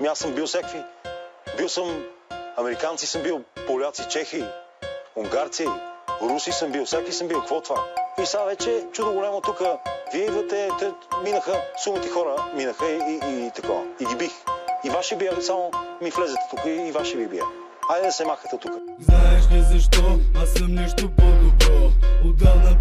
Аз съм бил всякакви. Бил съм американци, съм бил поляци, чехи, унгарци, руси съм бил, всякакви съм бил. Какво това? И сега вече чудо голямо тук. Вие идвате, те минаха, сумати хора минаха и такова. И ги бих. И ваши бия, само ми влезете тук и ваши ви бия. Айде да се махате тук. Знаеш ли защо? Аз съм нещо по-добро. Отдавна